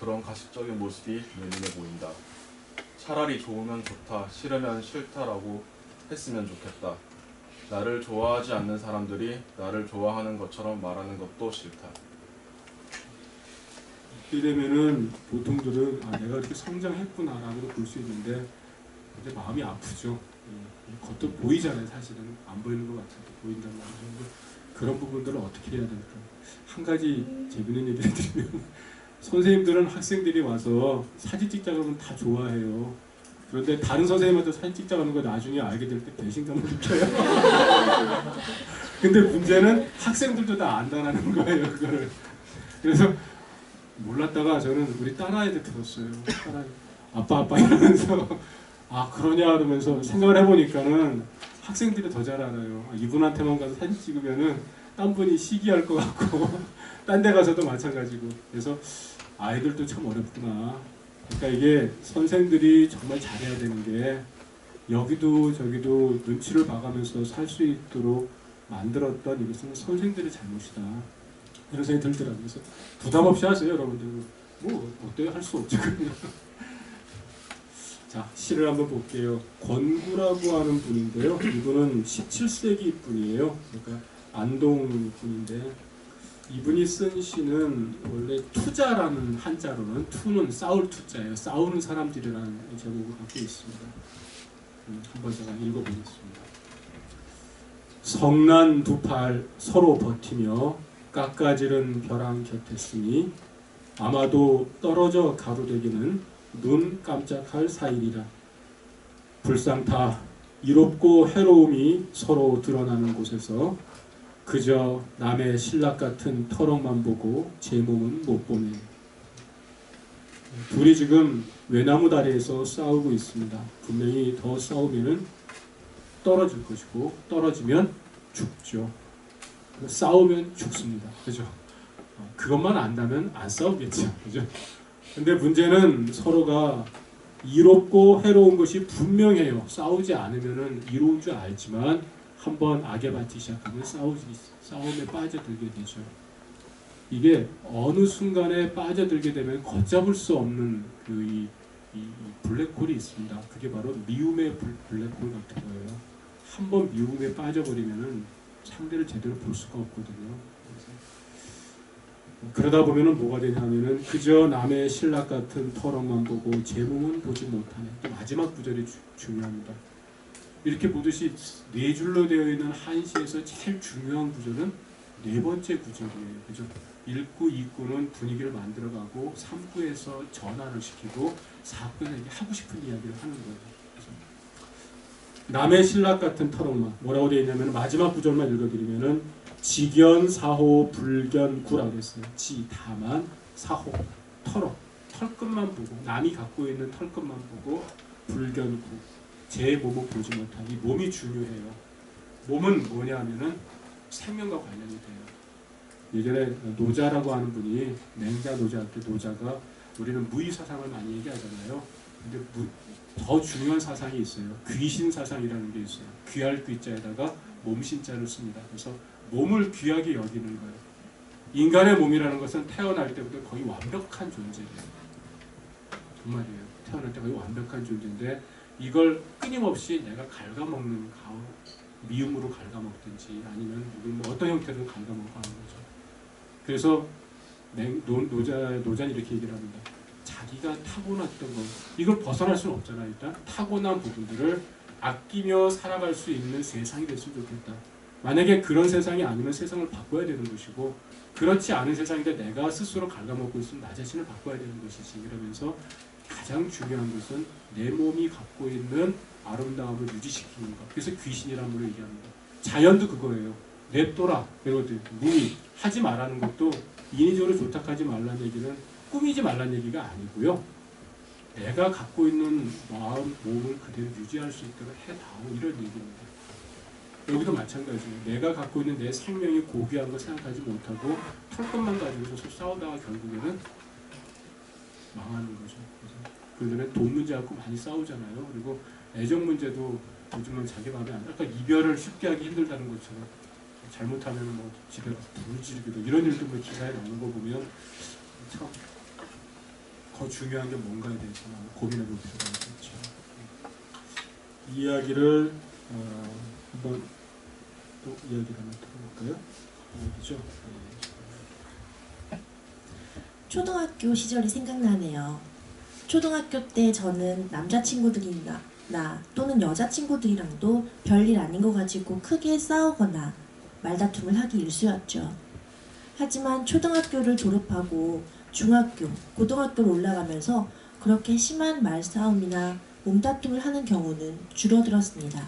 그런 가식적인 모습이 내 눈에 보인다. 차라리 좋으면 좋다, 싫으면 싫다라고 했으면 좋겠다. 나를 좋아하지 않는 사람들이 나를 좋아하는 것처럼 말하는 것도 싫다. 이때 되면은 보통들은 내가 이렇게 성장했구나라고 볼 수 있는데 근데 마음이 아프죠. 겉도 보이잖아요. 사실은 안 보이는 것 같은데 보인단 말이죠. 그런 부분들을 어떻게 해야 될까? 한 가지 재밌는 얘기를 드리면 선생님들은 학생들이 와서 사진 찍자 그러면 다 좋아해요. 그런데 다른 선생님한테 사진 찍자 하는 거 나중에 알게 될 때 배신감을 느껴요. 근데 문제는 학생들도 다 안다는 거예요. 그거를. 그래서 몰랐다가 저는 우리 딸아이한테 들었어요. 딸아이, 아빠 이러면서 그러냐 그러면서 생각을 해보니까는 학생들이 더 잘 알아요. 이분한테만 가서 사진 찍으면은 딴 분이 시기할 것 같고 딴 데 가서도 마찬가지고. 그래서 아이들도 참 어렵구나. 그러니까 이게 선생들이 정말 잘해야 되는 게 여기도 저기도 눈치를 봐가면서 살 수 있도록 만들었던 이것은 선생들의 잘못이다. 이런 생각이 들더라고요. 그래서 부담 없이 하세요, 여러분들. 뭐 어때요? 할 수 없죠. 자, 시를 한번 볼게요. 권구라고 하는 분인데요. 이분은 17세기 분이에요. 그러니까 안동 분인데 이분이 쓴 시는 원래 투자라는 한자로는 투는 싸울 투자예요. 싸우는 사람들이라는 제목을 갖고 있습니다. 한번 제가 읽어보겠습니다. 성난 두 팔 서로 버티며 깎아지른 벼랑 곁에 쓰니 아마도 떨어져 가로되기는 눈 깜짝할 사일이라. 불상타 이롭고 해로움이 서로 드러나는 곳에서 그저 남의 신락 같은 터럭만 보고 제 몸은 못 보네. 둘이 지금 외나무 다리에서 싸우고 있습니다. 분명히 더 싸우면은 떨어질 것이고 떨어지면 죽죠. 싸우면 죽습니다. 그죠? 그것만 안다면 안 싸우겠죠. 그죠? 근데 문제는 서로가 이롭고 해로운 것이 분명해요. 싸우지 않으면은 이로운 줄 알지만 한번 악에 받기 시작하면 싸움에 빠져들게 되죠. 이게 어느 순간에 빠져들게 되면 걷잡을 수 없는 이 블랙홀이 있습니다. 그게 바로 미움의 블랙홀 같은 거예요. 한번 미움에 빠져버리면은 상대를 제대로 볼 수가 없거든요. 그러다 보면은 뭐가 되냐면은 그저 남의 신락 같은 터럭만 보고 제 몸은 보지 못하네. 또 마지막 구절이 중요합니다. 이렇게 보듯이 네 줄로 되어 있는 한시에서 제일 중요한 구절은 네 번째 구절이에요. 그죠? 1구, 2구는 분위기를 만들어가고 3구에서 전환을 시키고 4구에서 하고 싶은 이야기를 하는 거예요. 그래서 남의 신락 같은 터럭만 뭐라고 되어 있냐면 마지막 구절만 읽어드리면은 지견, 사호, 불견, 구라고 했어요. 지, 다만, 사호, 터럭, 털끝만 보고 남이 갖고 있는 털끝만 보고 불견, 구 제 몸을 보지 못한 이 몸이 중요해요. 몸은 뭐냐 하면은 생명과 관련이 돼요. 예전에 노자라고 하는 분이 맹자 노자할 때 노자가 우리는 무의 사상을 많이 얘기하잖아요. 근데 더 중요한 사상이 있어요. 귀신 사상이라는 게 있어요. 귀할 귀자에다가 몸신자를 씁니다. 그래서 몸을 귀하게 여기는 거예요. 인간의 몸이라는 것은 태어날 때부터 거의 완벽한 존재예요. 정말이에요. 태어날 때 거의 완벽한 존재인데 이걸 끊임없이 내가 갉아먹는 미움으로 갉아먹든지 아니면 뭐 어떤 형태로 갉아먹고 하는 거죠. 그래서 노자는 이렇게 얘기를 합니다. 자기가 타고났던 것 이걸 벗어날 수는 없잖아요. 일단 타고난 부분들을 아끼며 살아갈 수 있는 세상이 됐으면 좋겠다. 만약에 그런 세상이 아니면 세상을 바꿔야 되는 것이고 그렇지 않은 세상인데 내가 스스로 갉아먹고 있으면 나 자신을 바꿔야 되는 것이지. 이러면서 가장 중요한 것은 내 몸이 갖고 있는 아름다움을 유지시키는 것. 그래서 귀신이라는 걸 얘기합니다. 자연도 그거예요. 냅둬라. 이러거든. 무의. 하지 말라는 것도 인위적으로 조탁하지 말라는 얘기는 꾸미지 말라는 얘기가 아니고요. 내가 갖고 있는 마음, 몸을 그대로 유지할 수 있도록 해다오. 이런 얘기입니다. 여기도 마찬가지예요. 내가 갖고 있는 내 생명이 고귀한 거 생각하지 못하고 털끝만 가지고서 싸우다가 결국에는 망하는 거죠. 그래서 돈 문제 갖고 많이 싸우잖아요. 그리고 애정 문제도 요즘은 자기 마음에 안 들어. 아까 이별을 쉽게 하기 힘들다는 것처럼 잘못하면 뭐 집에 가서 불을 지르기도 이런 일도 뭐 기사에 나오는 거 보면 참 더 중요한 게 뭔가에 대해서 고민해 볼 필요가 있겠죠. 이 이야기를 한번 또 이야기를 한번 들어볼까요? 이야기죠. 초등학교 시절이 생각나네요. 초등학교 때 저는 남자친구들이나 또는 여자친구들이랑도 별일 아닌 거 가지고 크게 싸우거나 말다툼을 하기 일쑤였죠. 하지만 초등학교를 졸업하고 중학교, 고등학교로 올라가면서 그렇게 심한 말싸움이나 몸다툼을 하는 경우는 줄어들었습니다.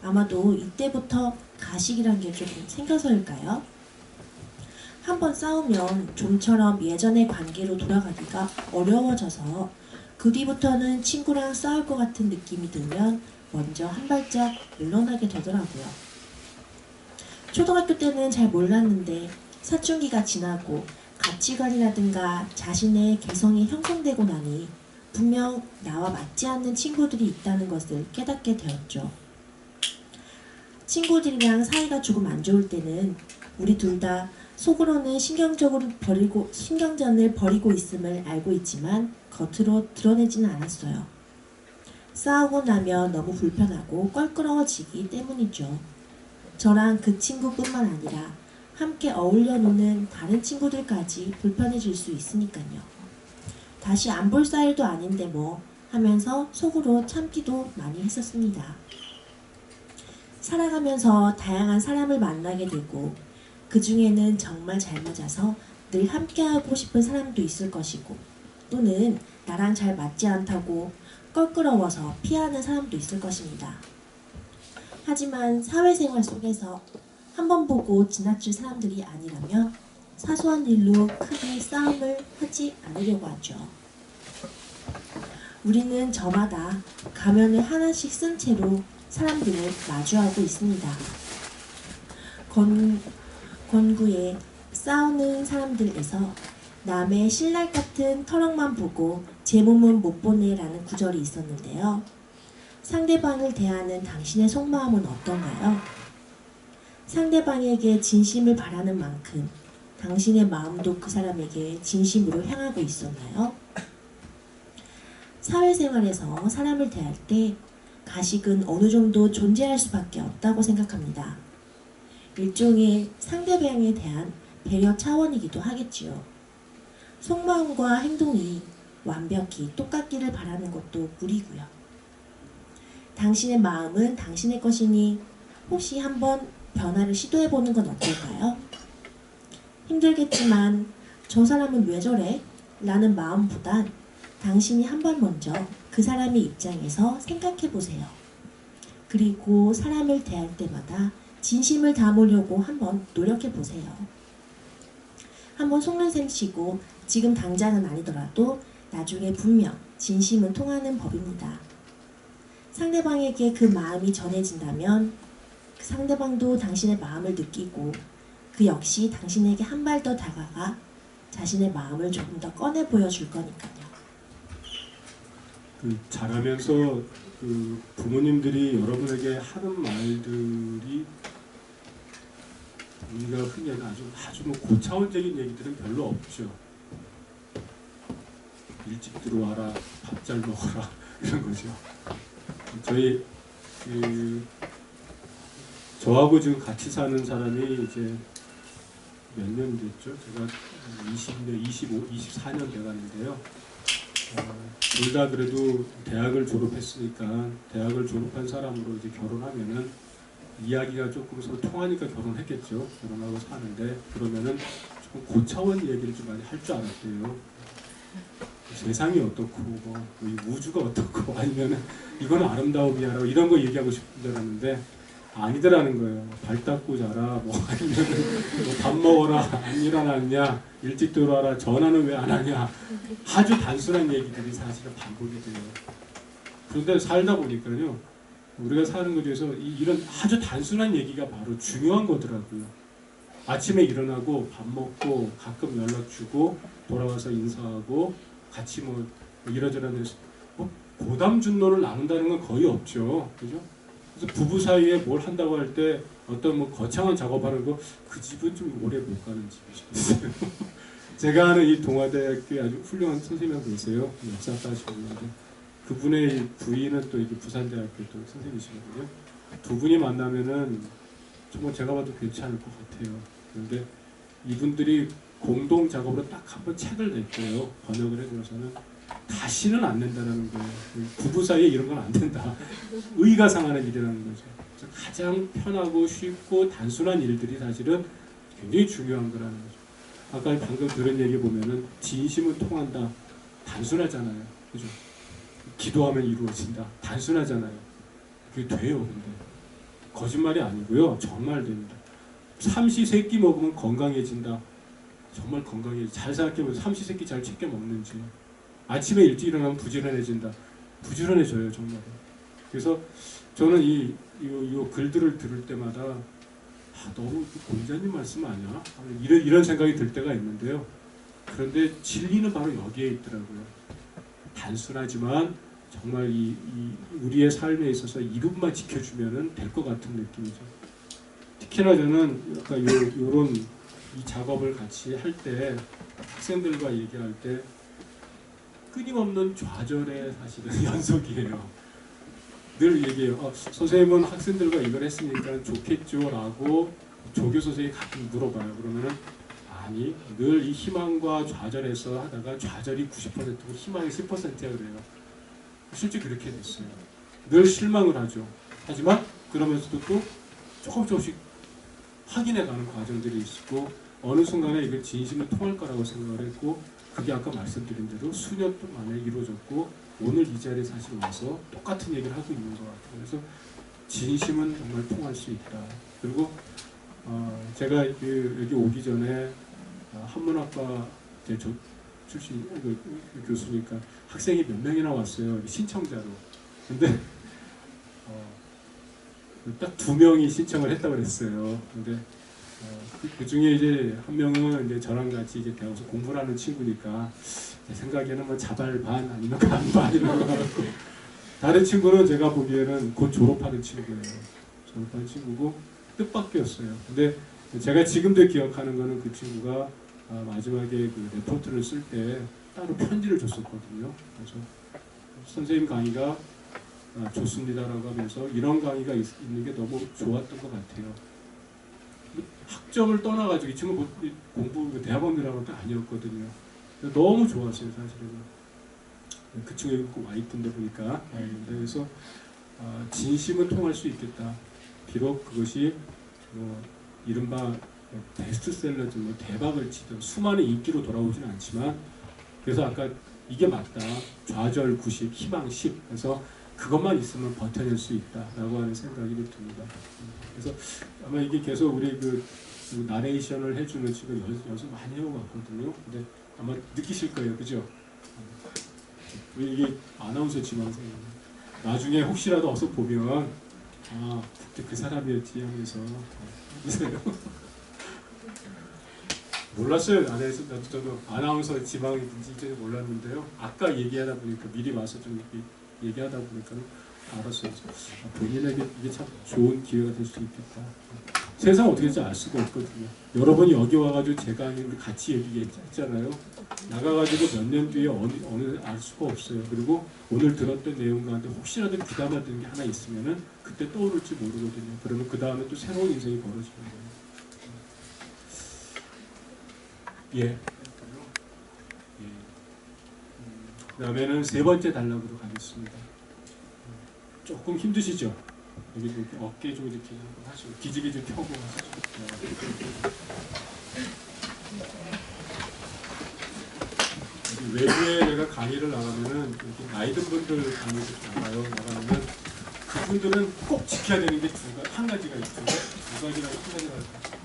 아마도 이때부터 가식이란 게 조금 생겨서일까요? 한번 싸우면 좀처럼 예전의 관계로 돌아가기가 어려워져서 그 뒤부터는 친구랑 싸울 것 같은 느낌이 들면 먼저 한 발짝 물러나게 되더라고요. 초등학교 때는 잘 몰랐는데 사춘기가 지나고 가치관이라든가 자신의 개성이 형성되고 나니 분명 나와 맞지 않는 친구들이 있다는 것을 깨닫게 되었죠. 친구들이랑 사이가 조금 안 좋을 때는 우리 둘 다 속으로는 신경전을 벌이고 있음을 알고 있지만 겉으로 드러내지는 않았어요. 싸우고 나면 너무 불편하고 껄끄러워지기 때문이죠. 저랑 그 친구뿐만 아니라 함께 어울려 노는 다른 친구들까지 불편해질 수 있으니까요. 다시 안 볼 사이도 아닌데 뭐 하면서 속으로 참기도 많이 했었습니다. 살아가면서 다양한 사람을 만나게 되고 그 중에는 정말 잘 맞아서 늘 함께하고 싶은 사람도 있을 것이고 또는 나랑 잘 맞지 않다고 껄끄러워서 피하는 사람도 있을 것입니다. 하지만 사회생활 속에서 한 번 보고 지나칠 사람들이 아니라면 사소한 일로 크게 싸움을 하지 않으려고 하죠. 우리는 저마다 가면을 하나씩 쓴 채로 사람들을 마주하고 있습니다. 권구에 싸우는 사람들에서 남의 신랄 같은 터럭만 보고 제 몸은 못 보네라는 구절이 있었는데요. 상대방을 대하는 당신의 속마음은 어떤가요? 상대방에게 진심을 바라는 만큼 당신의 마음도 그 사람에게 진심으로 향하고 있었나요? 사회생활에서 사람을 대할 때 가식은 어느 정도 존재할 수밖에 없다고 생각합니다. 일종의 상대방에 대한 배려 차원이기도 하겠지요. 속마음과 행동이 완벽히 똑같기를 바라는 것도 무리고요. 당신의 마음은 당신의 것이니 혹시 한번 변화를 시도해보는 건 어떨까요? 힘들겠지만 저 사람은 왜 저래? 라는 마음보단 당신이 한번 먼저 그 사람의 입장에서 생각해보세요. 그리고 사람을 대할 때마다 진심을 담으려고 한번 노력해보세요. 한번 속는 셈 치고 지금 당장은 아니더라도 나중에 분명 진심은 통하는 법입니다. 상대방에게 그 마음이 전해진다면 그 상대방도 당신의 마음을 느끼고 그 역시 당신에게 한 발 더 다가가 자신의 마음을 조금 더 꺼내 보여줄 거니까요. 자라면서 부모님들이 여러분에게 하는 말들이 우리가 흔히 하는 아주 뭐 고차원적인 얘기들은 별로 없죠. 일찍 들어와라, 밥 잘 먹어라 이런 거죠. 저희 저하고 지금 같이 사는 사람이 이제 몇 년 됐죠? 제가 24년 돼가는데요. 둘 다 그래도 대학을 졸업했으니까 대학을 졸업한 사람으로 이제 결혼하면은 이야기가 조금 서로 통하니까 결혼했겠죠. 결혼하고 사는데 그러면은 조금 고차원 얘기를 좀 많이 할 줄 알았대요. 세상이 어떻고 이 우주가 어떻고 아니면은 이거는 아름다움이야라고 이런 거 얘기하고 싶은 줄 알았는데 아니더라는 거예요. 발 닦고 자라 뭐 아니면은 뭐 밥 먹어라 안 일어났냐 일찍 들어와라 전화는 왜 안 하냐 아주 단순한 얘기들이 사실은 반복이 돼요. 그런데 살다 보니까요 우리가 사는 것 중에서 이런 아주 단순한 얘기가 바로 중요한 거더라고요. 아침에 일어나고 밥 먹고 가끔 연락 주고 돌아와서 인사하고 같이 뭐 이러저러 해서 뭐 고담준노를 나눈다는 건 거의 없죠. 그죠? 그래서 부부 사이에 뭘 한다고 할 때 어떤 뭐 거창한 작업하는 거 그 집은 좀 오래 못 가는 집이시겠어요. 제가 아는 이 동아대학교에 아주 훌륭한 선생님 한 분 계세요. 역사과 하시는데 그분의 부인은 또 이게 부산대학교 또 선생님이시거든요. 두 분이 만나면은 정말 제가 봐도 괜찮을 것 같아요. 그런데 이분들이 공동 작업으로 딱 한 번 책을 냈고요. 번역을 해줘서는 다시는 안 된다는 거예요. 부부 사이에 이런 건 안 된다. 의가 상하는 일이라는 거죠. 그래서 가장 편하고 쉽고 단순한 일들이 사실은 굉장히 중요한 거라는 거죠. 아까 방금 들은 얘기 보면은 진심은 통한다. 단순하잖아요. 그죠? 기도하면 이루어진다. 단순하잖아요. 그게 돼요, 근데. 거짓말이 아니고요. 정말 됩니다. 삼시세끼 먹으면 건강해진다. 정말 건강해. 잘 생각해보세요. 삼시세끼 잘 챙겨 먹는지. 아침에 일찍 일어나면 부지런해진다. 부지런해져요, 정말. 그래서 저는 이 글들을 들을 때마다 너무 공자님 말씀 아니야? 이런 생각이 들 때가 있는데요. 그런데 진리는 바로 여기에 있더라고요. 단순하지만 정말 우리의 삶에 있어서 이름만 지켜주면 될 것 같은 느낌이죠. 특히나 저는 약간 요런 이 작업을 같이 할 때 학생들과 얘기할 때 끊임없는 좌절의 사실은 연속이에요. 늘 얘기해요. 선생님은 학생들과 이걸 했으니까 좋겠죠 라고 조교 선생님이 가끔 물어봐요. 그러면은 아니 늘 이 희망과 좌절에서 하다가 좌절이 90%고 희망이 10%야 그래요. 실제 그렇게 됐어요. 늘 실망을 하죠. 하지만 그러면서도 또 조금씩 확인해가는 과정들이 있고 어느 순간에 이게 진심을 통할 거라고 생각을 했고 그게 아까 말씀드린 대로 수년 만에 이루어졌고 오늘 이 자리에 사실 와서 똑같은 얘기를 하고 있는 것 같아요. 그래서 진심은 정말 통할 수 있다. 그리고 제가 여기 오기 전에 한문학과 출신 교수니까 학생이 몇 명이나 왔어요. 신청자로. 근데 딱 2명이 신청을 했다고 그랬어요. 근데 그 중에 이제 한 명은 이제 저랑 같이 이제 대학에서 공부를 하는 친구니까 제 생각에는 뭐 자발 반 아니면 반반 이런 거 같고 다른 친구는 제가 보기에는 곧 졸업하는 친구예요. 졸업하는 친구고 뜻밖이었어요. 근데 제가 지금도 기억하는 거는 그 친구가 마지막에 그 레포트를 쓸 때 따로 편지를 줬었거든요. 그래서 선생님 강의가 좋습니다라고 하면서 이런 강의가 있는 게 너무 좋았던 것 같아요. 학점을 떠나가지고 이 친구 공부 대학원 들어간 것도 아니었거든요. 너무 좋았어요, 사실은. 그 친구 꼭 와 있던데 보니까. 그래서 진심은 통할 수 있겠다. 비록 그것이 뭐 이른바 베스트셀러든 뭐 대박을 치든 수많은 인기로 돌아오지는 않지만 그래서 아까 이게 맞다. 좌절 90, 희망 10. 그래서 그것만 있으면 버텨낼 수 있다라고 하는 생각이 듭니다. 그래서 아마 이게 계속 우리 그 나레이션을 해주는 친구 연습 많이 해오거든요. 근데 아마 느끼실 거예요, 그죠? 이게 아나운서 지망생이에요. 나중에 혹시라도 어서 보면 그때 그 사람이었지 하면서 몰랐어요. 안에서 저도 아나운서 지망인지 이제 몰랐는데요. 아까 얘기하다 보니까 미리 와서 좀 얘기하다 보니까 알았어요. 본인에게 이게 참 좋은 기회가 될 수 있겠다. 세상 어떻게 될지 알 수가 없거든요. 여러분이 여기 와가지고 제가 우리 같이 얘기했잖아요. 나가가지고 몇 년 뒤에 어느 알 수가 없어요. 그리고 오늘 들었던 내용 가운데 혹시라도 귀담아드는 게 하나 있으면은 그때 떠오를지 모르거든요. 그러면 그 다음에 또 새로운 인생이 벌어지는 거예요. 예. 그 다음에는 3번째 단락으로 가겠습니다. 조금 힘드시죠? 여기 이렇게 어깨 좀 이렇게 하시고 기지개 좀 펴고 하시죠. 외부에 내가 강의를 나가면은 이렇게 나이든 분들 강의를 나가면 그분들은 꼭 지켜야 되는 게 한 가지가 있어요. 두 가지랑 한 가지가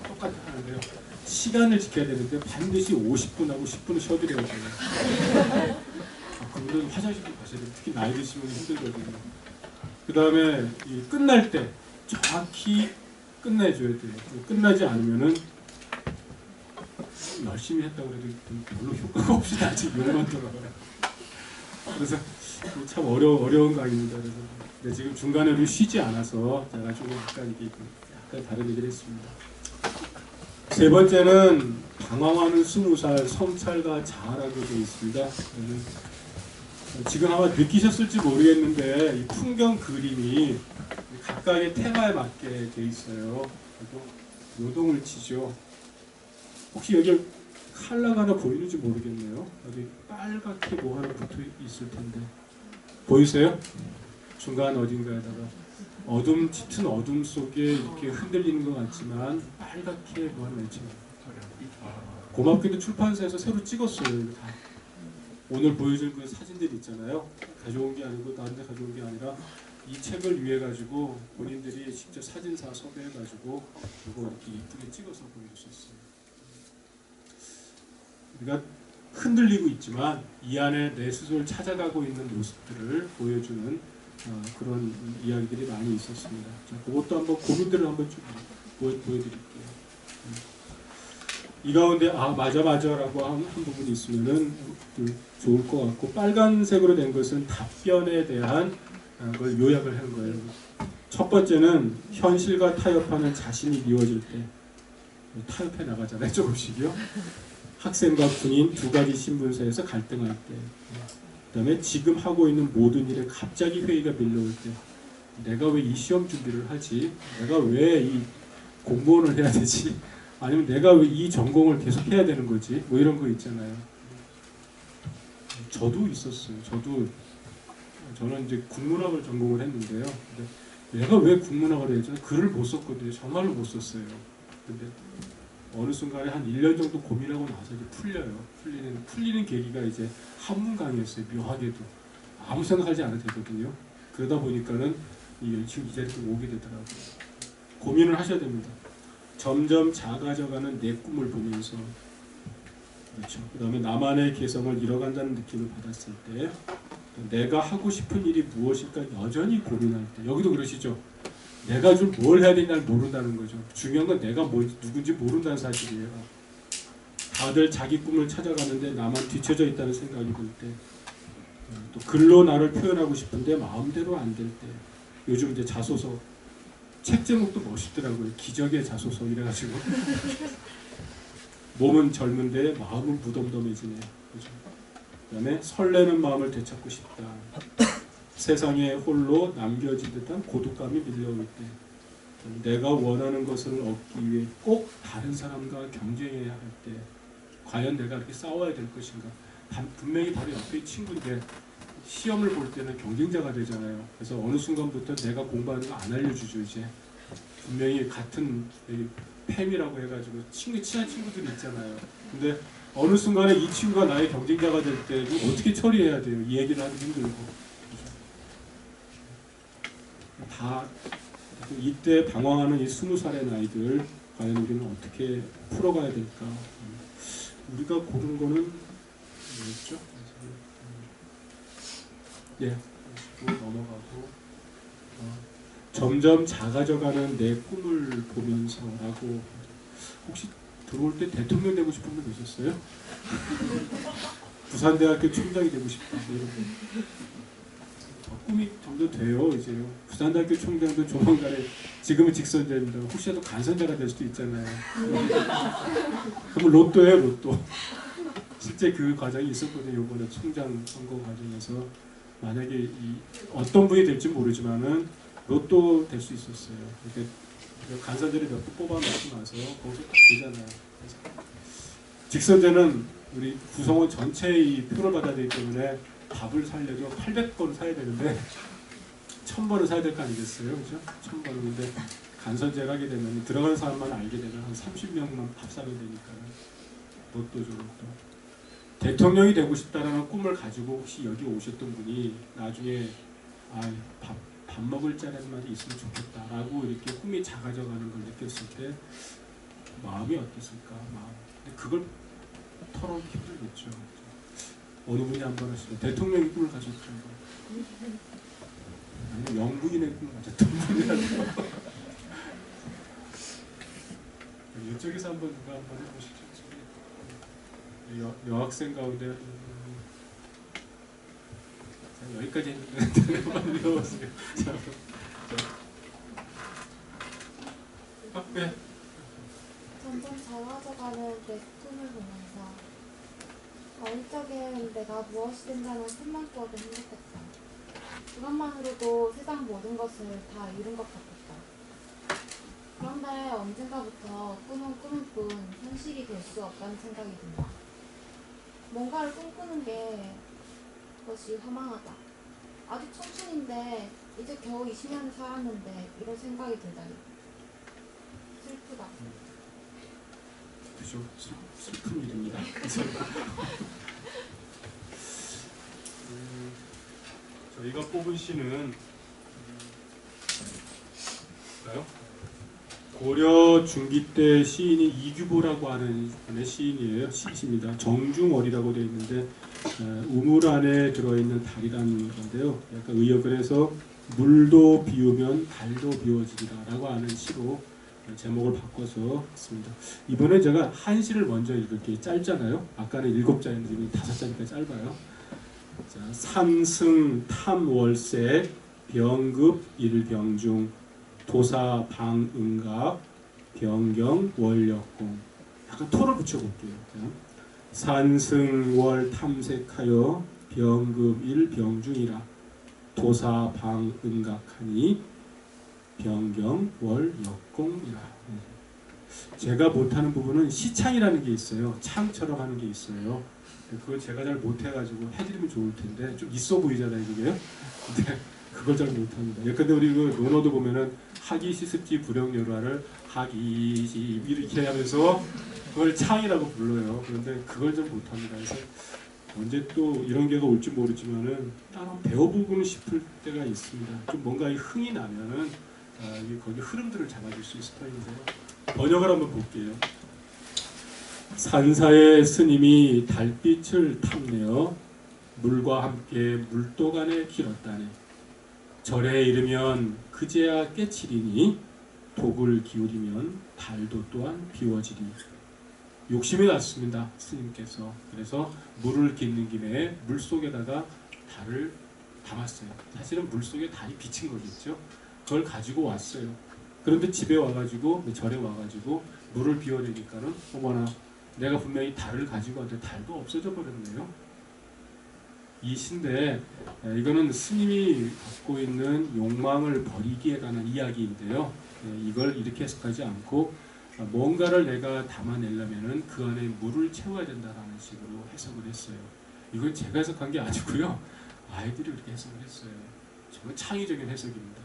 똑같이 하는데요. 시간을 지켜야 되는데 반드시 50분하고 10분을 쉬어드려야 돼요. 그분들은 화장실도 가셔야 돼요. 특히 나이 드시면 힘들거든요. 그 다음에 끝날 때 정확히 끝내줘야 돼요. 끝나지 않으면은 열심히 했다고 해도 별로 효과가 없이 아직 욕만 들어가요. 그래서 참 어려운 강의입니다. 그래서 근데 지금 중간에 우리 쉬지 않아서 제가 조금 약간 다른 얘기를 했습니다. 세 번째는 방황하는 20살 성찰과 자아라고 되어 있습니다. 지금 아마 느끼셨을지 모르겠는데 이 풍경 그림이 각각의 테마에 맞게 되어 있어요. 그리고 요동을 치죠. 혹시 여기 컬러가 하나 보이는지 모르겠네요. 여기 빨갛게 뭐 하나 붙어 있을 텐데 보이세요? 중간 어딘가에다가 어둠 짙은 어둠 속에 이렇게 흔들리는 것 같지만 빨갛게 뭐 하나 있죠. 고맙게도 출판사에서 새로 찍었어요. 이거 다. 오늘 보여줄 그 사진들 있잖아요. 가져온 게 아니고 나한테 가져온 게 아니라 이 책을 위해 가지고 본인들이 직접 사진사 섭외해 가지고 이거 이렇게 이쁘게 찍어서 보여줬었어요. 우리가 흔들리고 있지만 이 안에 내 스스로를 찾아가고 있는 모습들을 보여주는 그런 이야기들이 많이 있었습니다. 자, 그것도 한번 고민들을 한번 좀 보여드릴게요. 이 가운데 맞아라고 한 부분이 있으면은 좋을 것 같고, 빨간색으로 된 것은 답변에 대한 걸 요약을 한 거예요. 첫 번째는 현실과 타협하는 자신이 미워질 때 타협해 나가잖아요. 조금씩요. 학생과 군인 두 가지 신분사에서 갈등할 때, 그다음에 지금 하고 있는 모든 일에 갑자기 회의가 밀려올 때, 내가 왜 이 시험 준비를 하지? 내가 왜 이 공무원을 해야 되지? 아니면 내가 왜 이 전공을 계속 해야 되는 거지? 뭐 이런 거 있잖아요. 저도 있었어요. 저는 이제 국문학을 전공을 했는데요. 근데 내가 왜 국문학을 해야 되지? 글을 못 썼거든요. 정말로 못 썼어요. 근데 어느 순간에 한 1년 정도 고민하고 나서 이제 풀려요. 풀리는 계기가 이제 한문 강의였어요. 묘하게도 아무 생각하지 않아도 되거든요. 그러다 보니까는 지금 이 자리에 오게 되더라고요. 고민을 하셔야 됩니다. 점점 작아져가는 내 꿈을 보면서, 그렇죠. 그다음에 나만의 개성을 잃어간다는 느낌을 받았을 때, 내가 하고 싶은 일이 무엇일까 여전히 고민할 때, 여기도 그러시죠. 내가 좀 뭘 해야 되냐를 모른다는 거죠. 중요한 건 내가 누군지 모른다는 사실이에요. 다들 자기 꿈을 찾아가는데 나만 뒤쳐져 있다는 생각이 들 때, 또 글로 나를 표현하고 싶은데 마음대로 안 될 때, 요즘 이제 자소서 책 제목도 멋있더라고요. 기적의 자소서 이래가지고 몸은 젊은데 마음은 무덤덤해지네. 그죠? 그다음에 설레는 마음을 되찾고 싶다. 세상에 홀로 남겨진 듯한 고독감이 밀려올 때, 내가 원하는 것을 얻기 위해 꼭 다른 사람과 경쟁해야 할 때, 과연 내가 이렇게 싸워야 될 것인가? 분명히 바로 옆에 친구인데 시험을 볼 때는 경쟁자가 되잖아요. 그래서 어느 순간부터 내가 공부하는 거 안 알려주죠. 이제 분명히 같은 팸이라고 해가지고 친한 친구들이 있잖아요. 근데 어느 순간에 이 친구가 나의 경쟁자가 될 때 어떻게 처리해야 돼요? 이 얘기를 하기 힘들고. 다 이때 방황하는 이 20살의 나이들, 과연 우리는 어떻게 풀어가야 될까? 우리가 고른 거는 뭐였죠? 예, 넘어가고 점점 작아져가는 내 꿈을 보면서라고. 혹시 들어올 때 대통령 되고 싶은 분 계셨어요? 부산대학교 총장이 되고 싶다 이런 거. 꿈이 점점 돼요. 이제요. 부산대학교 총장도 조만간에, 지금은 직선제입니다. 혹시라도 간선제가 될 수도 있잖아요. 그럼 로또예요, 로또. 실제 그 과정이 있었거든요. 이번에 총장 선거 과정에서. 만약에 어떤 분이 될지 모르지만은 로또 될 수 있었어요. 이렇게 간선제를 몇 번 뽑아놓고 나서 거기서 딱 되잖아요. 직선제는 우리 구성원 전체의 표를 받아야 되기 때문에 답을 살려도 800번 사야 되는데 1000번은 사야 될 거 아니겠어요? 그죠? 1000번은. 근데 간선제를 하게 되면 들어가는 사람만 알게 되면 한 30명만 밥 사게 되니까 로또죠, 로또. 대통령이 되고 싶다라는 꿈을 가지고 혹시 여기 오셨던 분이 나중에 밥 먹을 자리만 있으면 좋겠다라고 이렇게 꿈이 작아져가는 걸 느꼈을 때 마음이 어땠을까? 근데 그걸 털어오기 힘들겠죠. 어느 분이 한번 하시죠. 대통령의 꿈을 가졌죠. 아니면 영부인의 꿈을 가졌던 분이라도. 이쪽에서 누가 한번 해보시죠. 여학생 가운데 여기까지 했는데 한번 읽어보세요. 점점 자라나는 이루어가는 내 꿈을 보면서 어릴 적엔 내가 무엇이 된다는 꿈만 꾸어도 행복했다. 그것만으로도 세상 모든 것을 다 이룬 것 같았다. 그런데 언젠가부터 꿈은 꿈일 뿐 현실이 될 수 없다는 생각이 든다. 뭔가를 꿈꾸는 게 그것이 허망하다. 아직 청춘인데 이제 겨우 20년을 살았는데 이런 생각이 들다니. 슬프다. 그죠? 슬픈 일입니다. 저희가 뽑은 시는 볼까요? 고려 중기 때 시인이 이규보라고 하는 분의 시인이에요. 시입니다. 정중월이라고 되어 있는데 우물 안에 들어있는 달이라는 건데요. 약간 의역을 해서 물도 비우면 달도 비워지리라라고 하는 시로 제목을 바꿔서 했습니다. 이번에 제가 한 시를 먼저 읽을게요. 짧잖아요. 아까는 7자였는데 이번에 5자니까 짧아요. 자, 삼승 탐월세 병급 일병중 도사 방응각 병경 월역공. 약간 토를 붙여볼게요. 산승월 탐색하여 병급 일병중이라 도사 방응각하니 병경 월역공이라. 제가 못하는 부분은 시창이라는 게 있어요. 창처럼 하는 게 있어요. 그걸 제가 잘 못해가지고 해드리면 좋을 텐데 좀 있어 보이잖아요, 그게요. 근데 그걸 잘 못합니다. 근데 우리 그 논어도 보면은 하기 시습지 불영열화를 하기 시 이렇게 하면서 그걸 창이라고 불러요. 그런데 그걸 좀 못합니다. 그래서 언제 또 이런 게가 올지 모르지만은 따로 배워보고 싶을 때가 있습니다. 좀 뭔가 흥이 나면은 거기 흐름들을 잡아줄 수 있을 터인데요. 번역을 한번 볼게요. 산사의 스님이 달빛을 탐내어 물과 함께 물도간에 길었다네. 절에 이르면 그제야 깨치리니 독을 기울이면 달도 또한 비워지리. 욕심이 났습니다. 스님께서. 그래서 물을 깃는 김에 물속에다가 달을 담았어요. 사실은 물속에 달이 비친 거겠죠. 그걸 가지고 왔어요. 그런데 집에 와가지고 절에 와가지고 물을 비워내니까는 어머나 내가 분명히 달을 가지고 왔는데 달도 없어져 버렸네요. 이 시인데 이거는 스님이 갖고 있는 욕망을 버리기에 관한 이야기인데요. 이걸 이렇게 해석하지 않고 뭔가를 내가 담아내려면은 그 안에 물을 채워야 된다라는 식으로 해석을 했어요. 이건 제가 해석한 게 아니고요. 아이들이 그렇게 해석을 했어요. 정말 창의적인 해석입니다.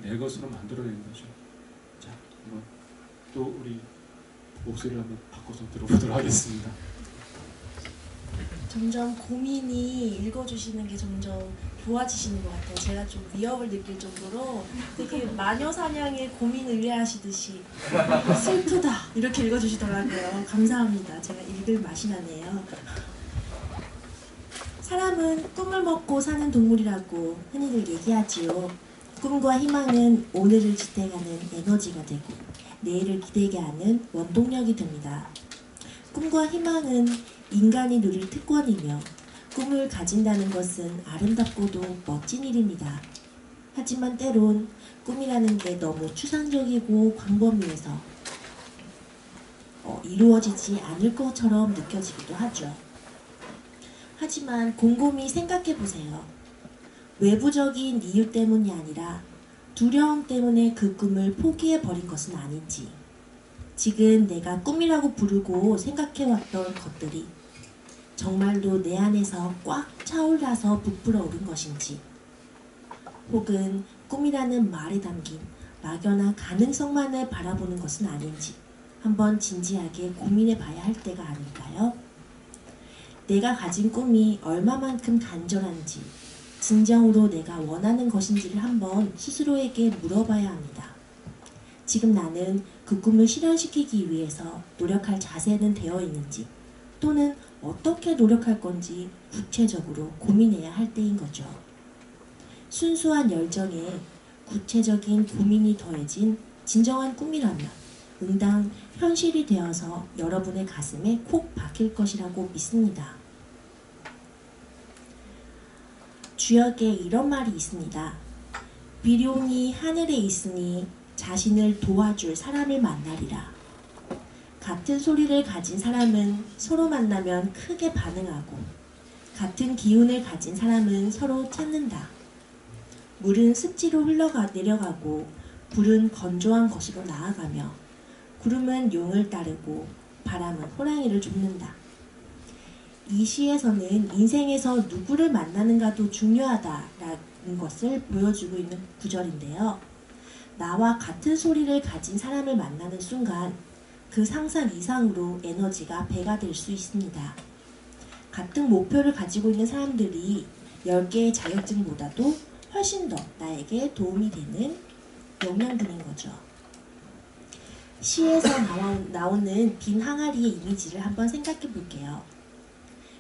내 것으로 만들어낸 거죠. 자, 한번 또 우리 목소리를 한번 바꿔서 들어보도록 하겠습니다. 점점 고민이 읽어주시는 게 점점 좋아지시는 것 같아요. 제가 좀 위협을 느낄 정도로 되게 마녀사냥의 고민 의뢰하시듯이 슬프다 이렇게 읽어주시더라고요. 감사합니다. 제가 읽을 맛이 나네요. 사람은 꿈을 먹고 사는 동물이라고 흔히들 얘기하지요. 꿈과 희망은 오늘을 지탱하는 에너지가 되고 내일을 기대게 하는 원동력이 됩니다. 꿈과 희망은 인간이 누릴 특권이며 꿈을 가진다는 것은 아름답고도 멋진 일입니다. 하지만 때론 꿈이라는 게 너무 추상적이고 광범위해서 이루어지지 않을 것처럼 느껴지기도 하죠. 하지만 곰곰이 생각해보세요. 외부적인 이유 때문이 아니라 두려움 때문에 그 꿈을 포기해버린 것은 아닌지, 지금 내가 꿈이라고 부르고 생각해왔던 것들이 정말로 내 안에서 꽉 차올라서 부풀어 오른 것인지, 혹은 꿈이라는 말에 담긴 막연한 가능성만을 바라보는 것은 아닌지 한번 진지하게 고민해 봐야 할 때가 아닐까요? 내가 가진 꿈이 얼마만큼 간절한지, 진정으로 내가 원하는 것인지를 한번 스스로에게 물어봐야 합니다. 지금 나는 그 꿈을 실현시키기 위해서 노력할 자세는 되어 있는지, 또는 어떻게 노력할 건지 구체적으로 고민해야 할 때인 거죠. 순수한 열정에 구체적인 고민이 더해진 진정한 꿈이라면 응당 현실이 되어서 여러분의 가슴에 콕 박힐 것이라고 믿습니다. 주역에 이런 말이 있습니다. 미련이 하늘에 있으니 자신을 도와줄 사람을 만나리라. 같은 소리를 가진 사람은 서로 만나면 크게 반응하고 같은 기운을 가진 사람은 서로 찾는다. 물은 습지로 내려가고 불은 건조한 것으로 나아가며 구름은 용을 따르고 바람은 호랑이를 쫓는다. 이 시에서는 인생에서 누구를 만나는가도 중요하다라는 것을 보여주고 있는 구절인데요. 나와 같은 소리를 가진 사람을 만나는 순간 그 상상 이상으로 에너지가 배가 될 수 있습니다. 같은 목표를 가지고 있는 사람들이 10개의 자격증보다도 훨씬 더 나에게 도움이 되는 영양분인 거죠. 시에서 나오는 빈 항아리의 이미지를 한번 생각해 볼게요.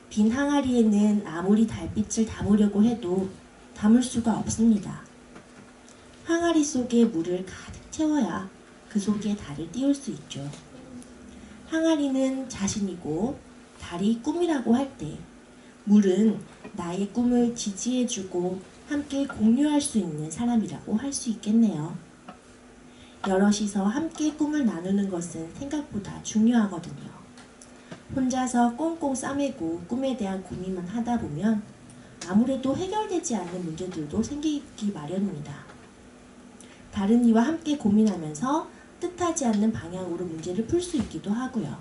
빈 항아리에는 아무리 달빛을 담으려고 해도 담을 수가 없습니다. 항아리 속에 물을 가득 채워야 그 속에 달을 띄울 수 있죠. 항아리는 자신이고 달이 꿈이라고 할 때 물은 나의 꿈을 지지해주고 함께 공유할 수 있는 사람이라고 할 수 있겠네요. 여럿이서 함께 꿈을 나누는 것은 생각보다 중요하거든요. 혼자서 꽁꽁 싸매고 꿈에 대한 고민만 하다 보면 아무래도 해결되지 않는 문제들도 생기기 마련입니다. 다른 이와 함께 고민하면서 뜻하지 않는 방향으로 문제를 풀 수 있기도 하고요.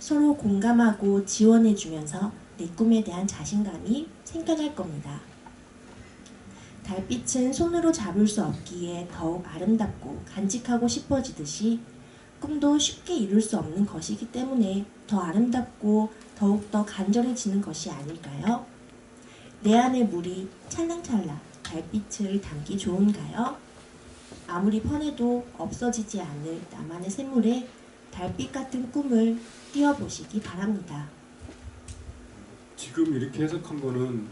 서로 공감하고 지원해주면서 내 꿈에 대한 자신감이 생겨날 겁니다. 달빛은 손으로 잡을 수 없기에 더욱 아름답고 간직하고 싶어지듯이 꿈도 쉽게 이룰 수 없는 것이기 때문에 더 아름답고 더욱더 간절해지는 것이 아닐까요? 내 안의 물이 찰랑찰랑 달빛을 담기 좋은가요? 아무리 퍼내도 없어지지 않을 나만의 샘물에 달빛 같은 꿈을 띄워보시기 바랍니다. 지금 이렇게 해석한 거는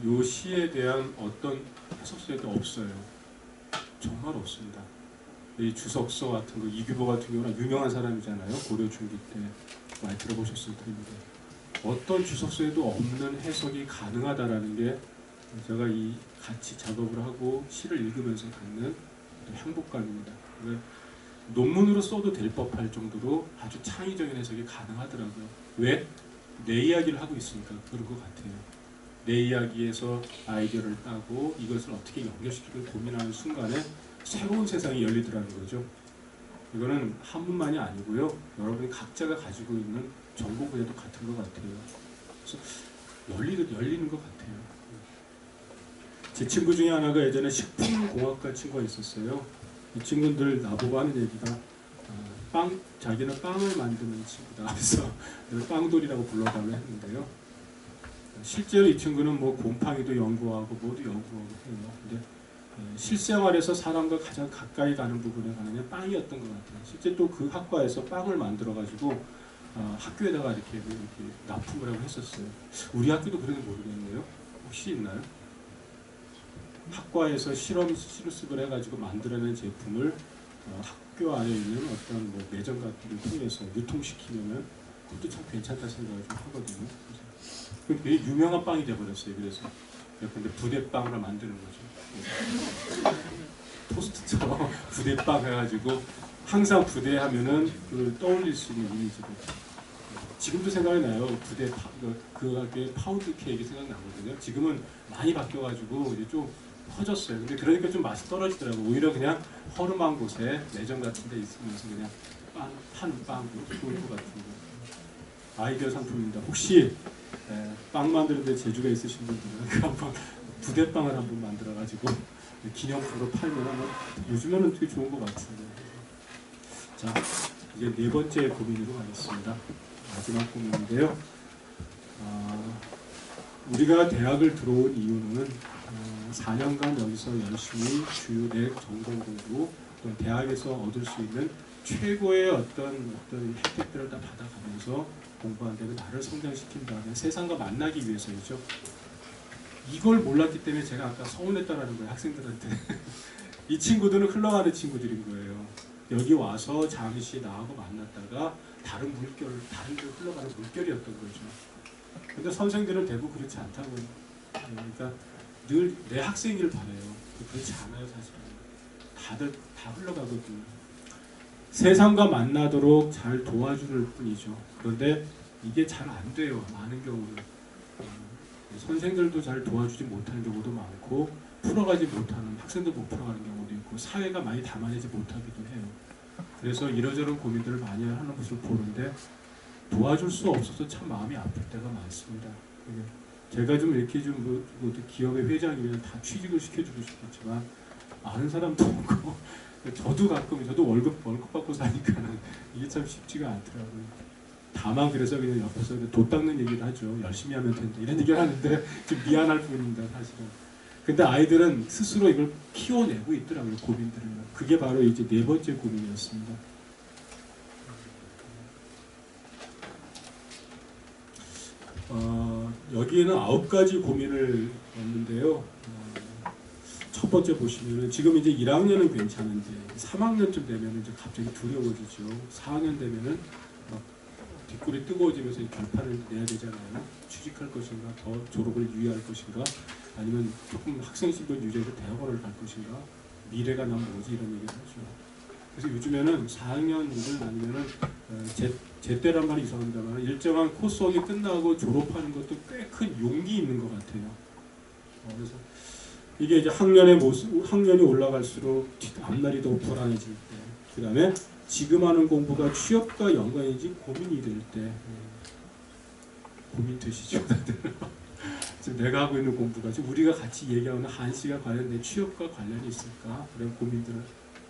요 시에 대한 어떤 해석서에도 없어요. 정말 없습니다. 이 주석서 같은 거, 이규보 같은 경우는 유명한 사람이잖아요. 고려 중기 때 많이 들어보셨을 텐데 어떤 주석서에도 없는 해석이 가능하다라는 게 제가 이 같이 작업을 하고 시를 읽으면서 갖는 행복감입니다. 논문으로 써도 될 법할 정도로 아주 창의적인 해석이 가능하더라고요. 왜? 내 이야기를 하고 있으니까 그런 것 같아요. 내 이야기에서 아이디어를 따고 이것을 어떻게 연결시키고 고민하는 순간에 새로운 세상이 열리더라는 거죠. 이거는 한 분만이 아니고요. 여러분이 각자가 가지고 있는 전공 분야도 같은 것 같아요. 그래서 열리는 것 같아요. 제 친구 중에 하나가 예전에 식품공학과 친구가 있었어요. 이 친구들 나보고 하는 얘기가 자기는 빵을 만드는 친구다. 그래서 빵돌이라고 불러달라고 했는데요. 실제로 이 친구는 뭐 곰팡이도 연구하고 모두 연구하고 해요. 근데 실생활에서 사람과 가장 가까이 가는 부분에 관한 빵이었던 것 같아요. 실제 또 그 학과에서 빵을 만들어가지고 학교에다가 이렇게 납품을 하고 했었어요. 우리 학교도 그런지 모르겠네요. 혹시 있나요? 학과에서 실습을 해가지고 만들어낸 제품을 학교 안에 있는 어떤 뭐 매점 같은 걸 통해서 유통시키면 그것도 참 괜찮다 생각을 좀 하거든요. 그래서 되게 유명한 빵이 돼버렸어요. 그래서 근데 부대빵을 만드는 거죠. 토스트처럼 부대빵 해가지고 항상 부대 하면은 그걸 떠올릴 수 있는 이미지로. 지금도 생각이 나요. 부대 그 학교에 파운드 케이크 생각나거든요. 지금은 많이 바뀌어가지고 이제 좀 퍼졌어요. 근데 그러니까 좀 맛이 떨어지더라고. 오히려 그냥 허름한 곳에 매점 같은 데 있으면서 그냥 빵 좋을 것 같은 거. 아이디어 상품입니다. 혹시 빵 만드는데 재주가 있으신 분들은 한번 부대빵을 한번 만들어가지고 기념품으로 팔면 요즘에는 되게 좋은 것 같습니다. 자, 이제 네 번째 고민으로 가겠습니다. 마지막 고민인데요. 우리가 대학을 들어온 이유는 4년간 여기서 열심히 주요 내 전공 공부 또 대학에서 얻을 수 있는 최고의 어떤 혜택들을 다 받아가면서 공부한 다음에 나를 성장시킨 다음에 세상과 만나기 위해서이죠. 이걸 몰랐기 때문에 제가 아까 서운했다라는 거예요. 학생들한테. 이 친구들은 흘러가는 친구들인 거예요. 여기 와서 잠시 나하고 만났다가 다른 데로 흘러가는 물결이었던 거죠. 근데 선생들은 대부분 그렇지 않다고요. 그러니까 늘 내 학생이길 바라요. 그렇지 않아요, 사실은. 다들 다 흘러가거든요. 세상과 만나도록 잘 도와줄 뿐이죠. 그런데 이게 잘 안 돼요. 많은 경우는 선생들도 잘 도와주지 못하는 경우도 많고 풀어가지 못하는 학생도 못 풀어가는 경우도 있고 사회가 많이 담아내지 못하기도 해요. 그래서 이러저런 고민들을 많이 하는 것을 보는데 도와줄 수 없어서 참 마음이 아플 때가 많습니다. 제가 좀 이렇게 좀 기업의 회장이면 다 취직을 시켜주고 싶겠지만 아는 사람도 없고 저도 가끔 저도 월급 받고 사니까는 이게 참 쉽지가 않더라고요. 다만 그래서 그냥 옆에서 돈 닦는 얘기를 하죠. 열심히 하면 된다 이런 얘기를 하는데 좀 미안할 뿐입니다 사실은. 근데 아이들은 스스로 이걸 키워내고 있더라고요. 고민들을. 그게 바로 이제 네 번째 고민이었습니다. 여기에는 9가지 고민을 넣었는데요. 첫 번째 보시면은 지금 이제 1학년은 괜찮은데 3학년쯤 되면은 이제 갑자기 두려워지죠. 4학년 되면은 막 뒷골이 뜨거워지면서 결판을 내야 되잖아요. 취직할 것인가, 더 졸업을 유예할 것인가, 아니면 조금 학생신분 유지해서 대학원을 갈 것인가, 미래가 난 뭐지 이런 얘기를 하죠. 그래서 요즘에는 4학년들 아니면은 제때란 말이 이상합니다만 일정한 코스웍이 끝나고 졸업하는 것도 꽤 큰 용기 있는 것 같아요. 그래서 이게 이제 학년이 올라갈수록 앞날이 더 불안해질 때, 그 다음에 지금 하는 공부가 취업과 연관인지 고민이 될 때, 고민 되시죠 다들? 지금 내가 하고 있는 공부가 지금 우리가 같이 얘기하는 한시가 과연 내 취업과 관련이 있을까? 그런 고민들을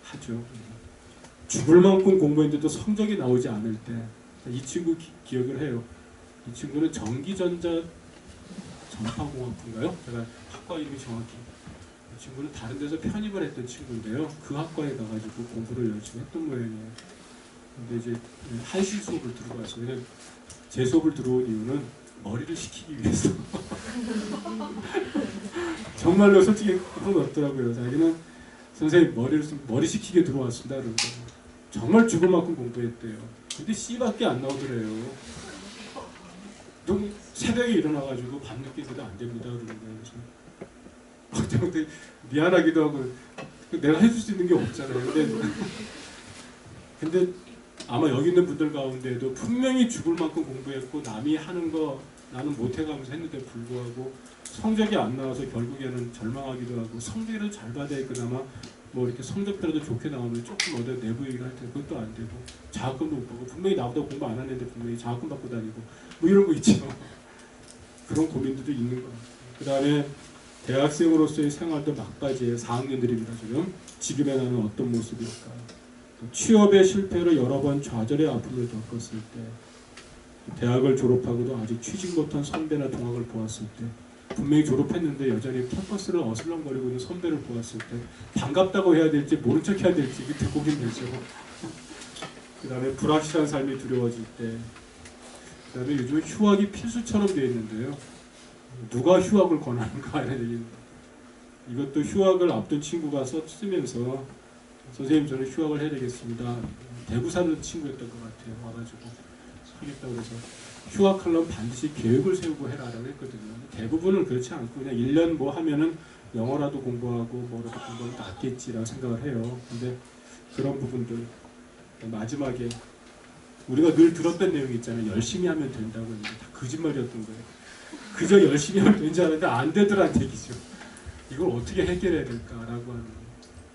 하죠. 죽을 만큼 공부했는데도 성적이 나오지 않을 때, 이 친구 기억을 해요. 이 친구는 전기전자 전파공학부인가요? 제가 학과 이름이 정확히. 이 친구는 다른 데서 편입을 했던 친구인데요. 그 학과에 가가지고 공부를 열심히 했던 모양이에요. 근데 이제 한시 수업을 들어갔어요. 제 수업을 들어온 이유는 머리를 식히기 위해서. 정말로 솔직히 그런 거 없더라고요. 자기는 선생님 머리 식히게 들어왔습니다. 그러고 정말 죽을 만큼 공부했대요. 근데 C밖에 안 나오더래요. 새벽에 일어나가지고 밤늦게 해도 안 됩니다. 그러는데 미안하기도 하고 내가 해줄 수 있는 게 없잖아요. 근데 아마 여기 있는 분들 가운데도 분명히 죽을 만큼 공부했고 남이 하는 거 나는 못해가면서 했는데 불구하고 성적이 안 나와서 결국에는 절망하기도 하고 성적이라도 잘 받아야 그나마 뭐 이렇게 성적표라도 좋게 나오면 조금 얻어 내부 얘기를 할 텐데 그것도 안 되고 장학금도 못 받고 분명히 나보다 공부 안 하는데 분명히 장학금 받고 다니고 뭐 이런 거 있죠. 그런 고민들도 있는 것 같아요. 그 다음에 대학생으로서의 생활도 막바지에 4학년들입니다. 지금의 나는 어떤 모습일까. 취업의 실패로 여러 번 좌절의 아픔을 겪었을 때, 대학을 졸업하고도 아직 취직 못한 선배나 동학을 보았을 때, 분명히 졸업했는데 여전히 캠퍼스를 어슬렁거리고 있는 선배를 보았을 때 반갑다고 해야 될지 모른 척 해야 될지 그때 고민되죠. 그 다음에 불확실한 삶이 두려워질 때, 그 다음에 요즘에 휴학이 필수처럼 되어 있는데요. 누가 휴학을 권하는가 이런 얘기입니다. 이것도 휴학을 앞둔 친구가 쓰면서 선생님 저는 휴학을 해야 되겠습니다. 대구 사는 친구였던 것 같아요. 와가지고 하겠다고 해서 휴학하려면 반드시 계획을 세우고 해라라고 했거든요. 대부분은 그렇지 않고 그냥 1년 뭐 하면은 영어라도 공부하고 뭐라도 공부하면 낫겠지라고 생각을 해요. 근데 그런 부분들 마지막에 우리가 늘 들었던 내용이 있잖아요. 열심히 하면 된다고 했는데 다 거짓말이었던 거예요. 그저 열심히 하면 되는 줄 알았는데 안 되더란 얘기죠. 이걸 어떻게 해결해야 될까라고 하는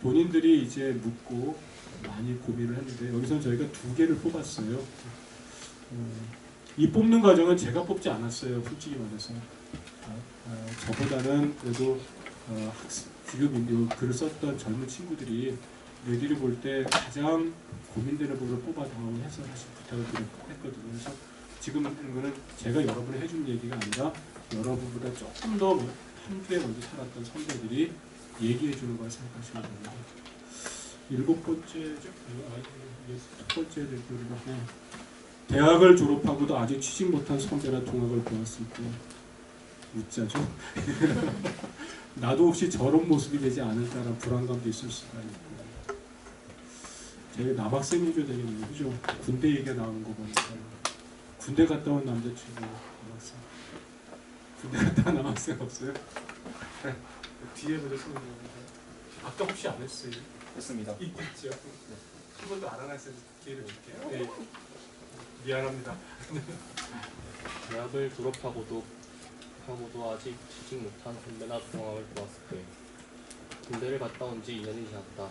본인들이 이제 묻고 많이 고민을 했는데 여기서는 저희가 2개를 뽑았어요. 이 뽑는 과정은 제가 뽑지 않았어요. 솔직히 말해서 저보다는 그래도 지금 글을 썼던 젊은 친구들이 너희들이 볼 때 가장 고민되는 부분을 뽑아달라고 해서 사실 부탁을 했거든요. 그래서 지금 하는 거는 제가 여러분이 해준 얘기가 아니라 여러분보다 조금 더 한두에 먼저 살았던 선배들이 얘기해 주는 걸 생각하시면 됩니다. 7번째죠? 첫 번째 대표가 대학을 졸업하고도 아직 취직 못한 선배나 동학을 보았을 때 웃자죠. 나도 혹시 저런 모습이 되지 않을까라는 불안감도 있을 수가 있고 제가 남학생 해줘야 되겠네요. 그죠? 군대 얘기가 나오는 거 보니까 군대 갔다 온 남자친구 남학생 군대 갔다 온 남학생 없어요? 뒤에 보자 손을 아까 혹시 안 했어요? 했습니다. 있죠. 한 번 더 알아갈 수 있는 기회를 줄게요. 네. 미안합니다. 대학을 졸업하고도 아직 취직 못한 선배나 동학을 보았을 때 군대를 갔다 온 지 2년이 지났다.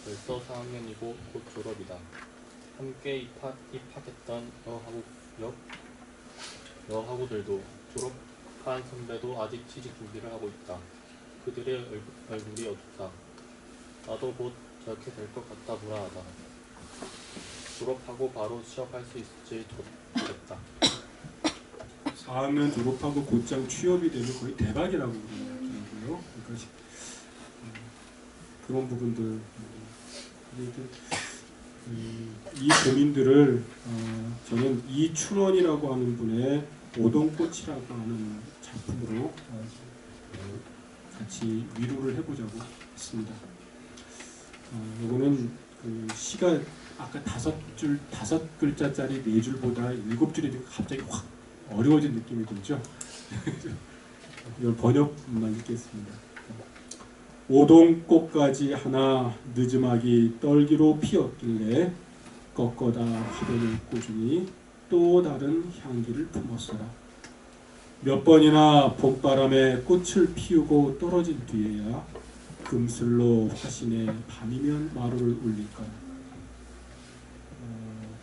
벌써 4학년이고 곧 졸업이다. 함께 입학했던 여하고들도 졸업한 선배도 아직 취직 준비를 하고 있다. 그들의 얼굴이 어둡다. 나도 곧 저렇게 될 것 같다. 불안하다. 졸업하고 바로 취업할 수 있을지 좋겠다. 4학년 졸업하고 곧장 취업이 되면 거의 대박이라고 그러고요. 그러니까 그런 부분들 이 고민들을 저는 이춘원이라고 하는 분의 오동꽃이라고 하는 작품으로 같이 위로를 해보자고 했습니다. 이거는 그 시가 아까 5글자짜리 4줄보다 7줄이 갑자기 확 어려워진 느낌이 들죠. 이걸 번역만 읽겠습니다. 오동꽃까지 하나 늦음하기 떨기로 피었길래 꺾어다 화분을 꽂으니 또 다른 향기를 품었어라. 몇 번이나 봄바람에 꽃을 피우고 떨어진 뒤에야 금슬로 화신에 밤이면 마루를 울릴까.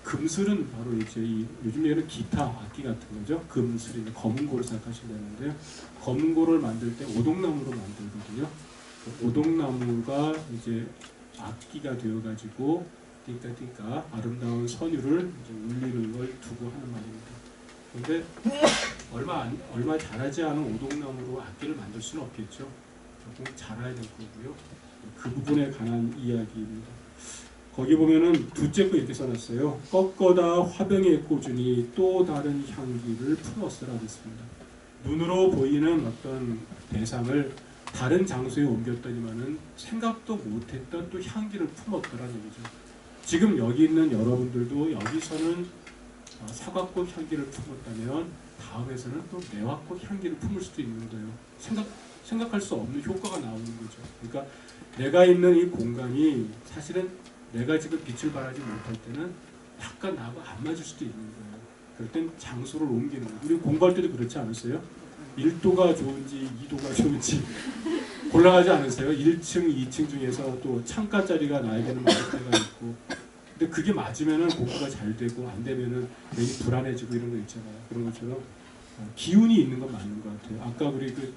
금슬은 바로 이제 요즘 얘기는 기타 악기 같은 거죠. 금슬이 검은고를 생각하시면 되는데요. 검은고를 만들 때 오동나무로 만들거든요. 오동나무가 이제 악기가 되어가지고 띵까띵까 아름다운 선율을 이제 울리는 걸 두고 하는 말입니다. 그런데 얼마 자라지 않은 오동나무로 악기를 만들 수는 없겠죠. 조금 자라야 될 거고요. 그 부분에 관한 이야기입니다. 거기 보면은 둘째 거 이렇게 써놨어요. 꺾어다 화병에 꽂으니 또 다른 향기를 품었으라 됐습니다. 눈으로 보이는 어떤 대상을 다른 장소에 옮겼더니만은 생각도 못했던 또 향기를 품었더라는 얘기죠. 지금 여기 있는 여러분들도 여기서는 사과꽃 향기를 품었다면 다음에서는 또 매화꽃 향기를 품을 수도 있는 거예요. 생각할 수 없는 효과가 나오는 거죠. 그러니까 내가 있는 이 공간이 사실은 내가 지금 빛을 발하지 못할 때는 약간 나하고 안 맞을 수도 있는 거예요. 그럴 땐 장소를 옮기는 거예요. 우리 공부할 때도 그렇지 않았어요? 1도가 좋은지 2도가 좋은지 골라가지 않으세요? 1층, 2층 중에서 또 창가 자리가 나에게는 맞을 때가 있고, 근데 그게 맞으면은 공부가 잘 되고 안 되면은 괜히 불안해지고 이런 거 있잖아요. 그런 것처럼 기운이 있는 건 맞는 것 같아요. 아까 우리 그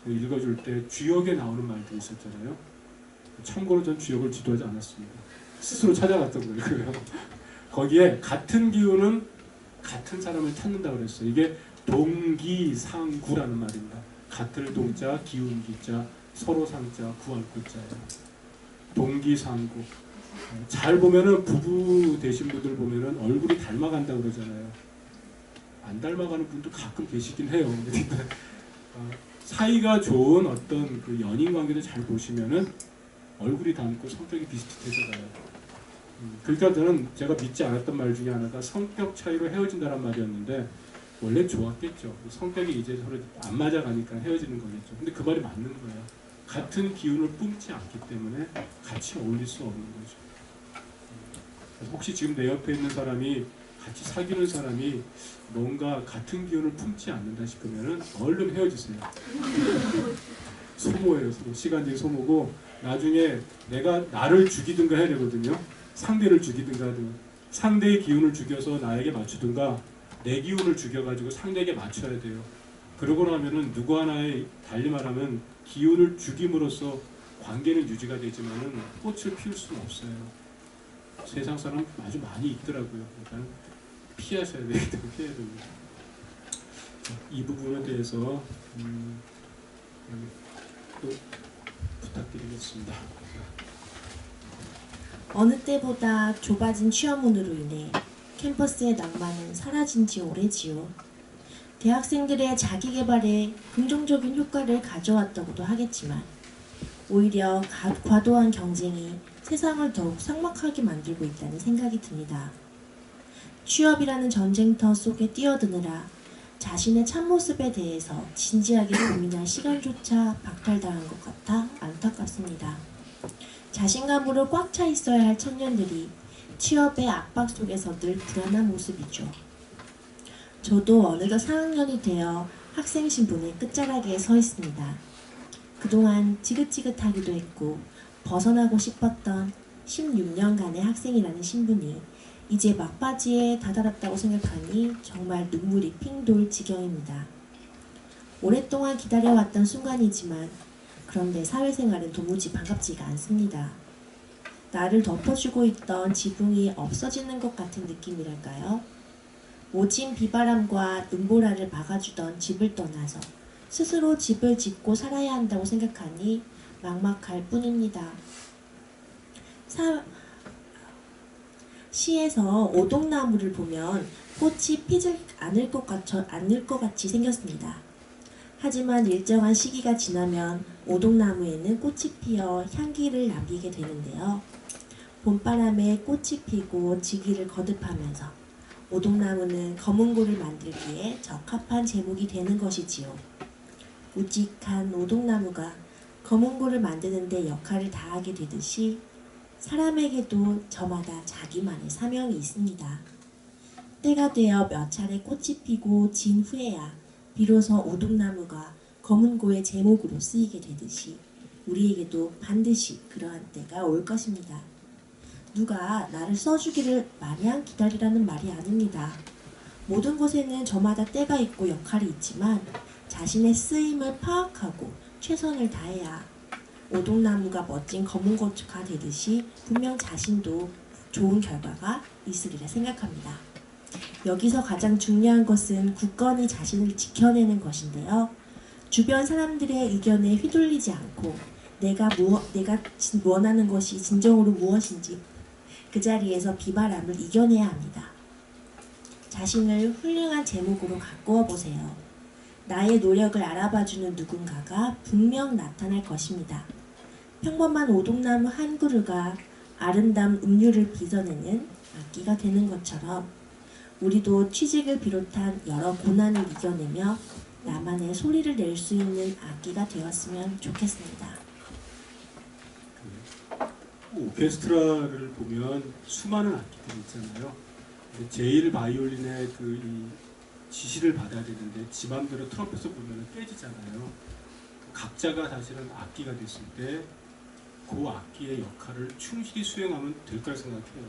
읽어줄 때 주역에 나오는 말도 있었잖아요. 참고로 전 주역을 지도하지 않았습니다. 스스로 찾아갔던 거예요. 거기에 같은 기운은 같은 사람을 찾는다고 그랬어요. 이게 동기상구라는 말입니다. 같을 동자, 기운 기자, 서로 상자, 구할 구자예요. 동기상구. 잘 보면은 부부 되신 분들 보면은 얼굴이 닮아간다고 그러잖아요. 안 닮아가는 분도 가끔 계시긴 해요. 사이가 좋은 어떤 그 연인 관계도 잘 보시면은 얼굴이 닮고 성격이 비슷해서 가요. 그러니까 저는 제가 믿지 않았던 말 중에 하나가 성격 차이로 헤어진다는 말이었는데 원래 좋았겠죠. 성격이 이제 서로 안 맞아가니까 헤어지는 거겠죠. 근데 그 말이 맞는 거예요. 같은 기운을 뿜지 않기 때문에 같이 어울릴 수 없는 거죠. 그래서 혹시 지금 내 옆에 있는 사람이 같이 사귀는 사람이 뭔가 같은 기운을 품지 않는다 싶으면은 얼른 헤어지세요. 소모예요. 시간적인 소모고 나중에 내가 나를 죽이든가 해야 되거든요. 상대를 죽이든가 하든 상대의 기운을 죽여서 나에게 맞추든가 내 기운을 죽여가지고 상대에게 맞춰야 돼요. 그러고 나면은 누구 하나의 달리 말하면 기운을 죽임으로써 관계는 유지가 되지만은 꽃을 피울 수는 없어요. 세상 사람 아주 많이 있더라고요. 그러니까 피하셔야 되기 때문에 피해야 됩니다. 이 부분에 대해서 또 부탁드리겠습니다. 어느 때보다 좁아진 취업문으로 인해 캠퍼스의 낭만은 사라진 지 오래지요. 대학생들의 자기개발에 긍정적인 효과를 가져왔다고도 하겠지만 오히려 과도한 경쟁이 세상을 더욱 삭막하게 만들고 있다는 생각이 듭니다. 취업이라는 전쟁터 속에 뛰어드느라 자신의 참모습에 대해서 진지하게 고민할 시간조차 박탈당한 것 같아 안타깝습니다. 자신감으로 꽉 차 있어야 할 청년들이 취업의 압박 속에서 늘 불안한 모습이죠. 저도 어느덧 4학년이 되어 학생 신분의 끝자락에 서 있습니다. 그동안 지긋지긋하기도 했고 벗어나고 싶었던 16년간의 학생이라는 신분이 이제 막바지에 다다랐다고 생각하니 정말 눈물이 핑 돌 지경입니다. 오랫동안 기다려왔던 순간이지만 그런데 사회생활은 도무지 반갑지가 않습니다. 나를 덮어주고 있던 지붕이 없어지는 것 같은 느낌이랄까요? 모진 비바람과 눈보라를 막아주던 집을 떠나서 스스로 집을 짓고 살아야 한다고 생각하니 막막할 뿐입니다. 시에서 오동나무를 보면 꽃이 피지 않을 것 같이 생겼습니다. 하지만 일정한 시기가 지나면 오동나무에는 꽃이 피어 향기를 남기게 되는데요. 봄바람에 꽃이 피고 지기를 거듭하면서 오동나무는 검은고를 만들기에 적합한 제목이 되는 것이지요. 우직한 오동나무가 검은고를 만드는 데 역할을 다하게 되듯이 사람에게도 저마다 자기만의 사명이 있습니다. 때가 되어 몇 차례 꽃이 피고 진 후에야 비로소 오동나무가 검은고의 제목으로 쓰이게 되듯이 우리에게도 반드시 그러한 때가 올 것입니다. 누가 나를 써주기를 마냥 기다리라는 말이 아닙니다. 모든 것에는 저마다 때가 있고 역할이 있지만 자신의 쓰임을 파악하고 최선을 다해야 오동나무가 멋진 검은고가 되듯이 분명 자신도 좋은 결과가 있으리라 생각합니다. 여기서 가장 중요한 것은 굳건히 자신을 지켜내는 것인데요. 주변 사람들의 의견에 휘둘리지 않고 내가 원하는 것이 진정으로 무엇인지 그 자리에서 비바람을 이겨내야 합니다. 자신을 훌륭한 제목으로 가꾸어 보세요. 나의 노력을 알아봐주는 누군가가 분명 나타날 것입니다. 평범한 오동나무 한 그루가 아름다운 음료를 빚어내는 악기가 되는 것처럼 우리도 취직을 비롯한 여러 고난을 이겨내며 나만의 소리를 낼 수 있는 악기가 되었으면 좋겠습니다. 오케스트라를 보면 수많은 악기들이 있잖아요. 제일 바이올린의 이 지시를 받아야 되는데 지 맘대로 트럼펫을 보면 깨지잖아요. 각자가 사실은 악기가 됐을 때 그 악기의 역할을 충실히 수행하면 될 거라 생각해요.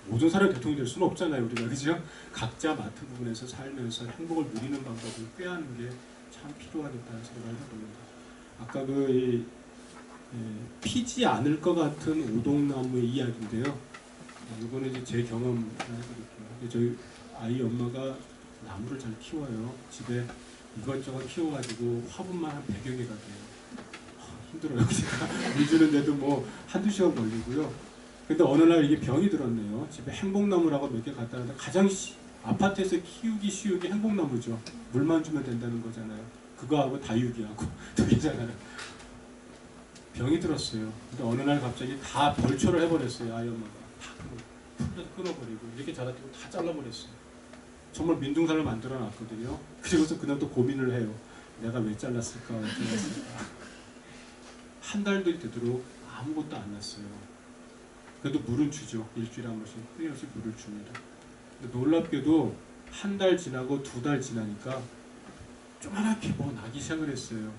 모든 사람이 대통령이 될 수는 없잖아요, 우리가. 그죠? 각자 맡은 부분에서 살면서 행복을 누리는 방법을 꾀하는 게 참 필요하겠다는 생각을 해봅니다. 아까 피지 않을 것 같은 오동나무의 이야기인데요. 이거는 이제 제 경험 해드릴게요. 저희 아이 엄마가 나무를 잘 키워요. 집에 이것저것 키워가지고 화분만 한 100여 개가 돼요. 힘들어요. 물 주는데도 뭐 한두 시간 걸리고요. 근데 어느 날 이게 병이 들었네요. 집에 행복나무라고 몇 개 갖다 놨는데 가장 아파트에서 키우기 쉬운 게 행복나무죠. 물만 주면 된다는 거잖아요. 그거하고 다육이하고 두 개잖아요. 병이 들었어요. 근데 어느 날 갑자기 다 벌초를 해버렸어요. 아이 엄마가 다 끊어버리고 이렇게 자라고 다 잘라버렸어요. 정말 민둥산을 만들어놨거든요. 그리고서 그다음 또 고민을 해요. 내가 왜 잘랐을까? 한 달도 되도록 아무것도 안 났어요. 그래도 물은 주죠. 일주일에 한 번씩 끊임없이 물을 줍니다. 근데 놀랍게도 한 달 지나고 2달 지나니까 조그맣게 뭐 나기 시작을 했어요.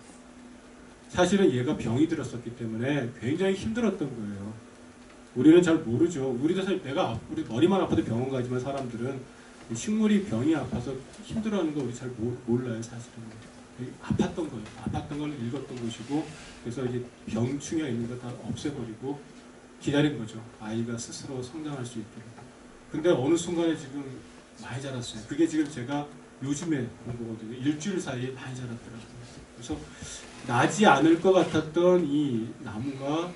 사실은 얘가 병이 들었었기 때문에 굉장히 힘들었던 거예요. 우리는 잘 모르죠. 우리도 사실 우리 머리만 아파도 병원 가지만 사람들은 식물이 병이 아파서 힘들어하는 거 우리 잘 몰라요, 사실은. 아팠던 거예요. 아팠던 걸 읽었던 것이고, 그래서 이제 병충해 있는 거 다 없애버리고 기다린 거죠. 아이가 스스로 성장할 수 있도록. 근데 어느 순간에 지금 많이 자랐어요. 그게 지금 제가 요즘에 본 거거든요. 일주일 사이에 많이 자랐더라고요. 그래서 나지 않을 것 같았던 이 나무가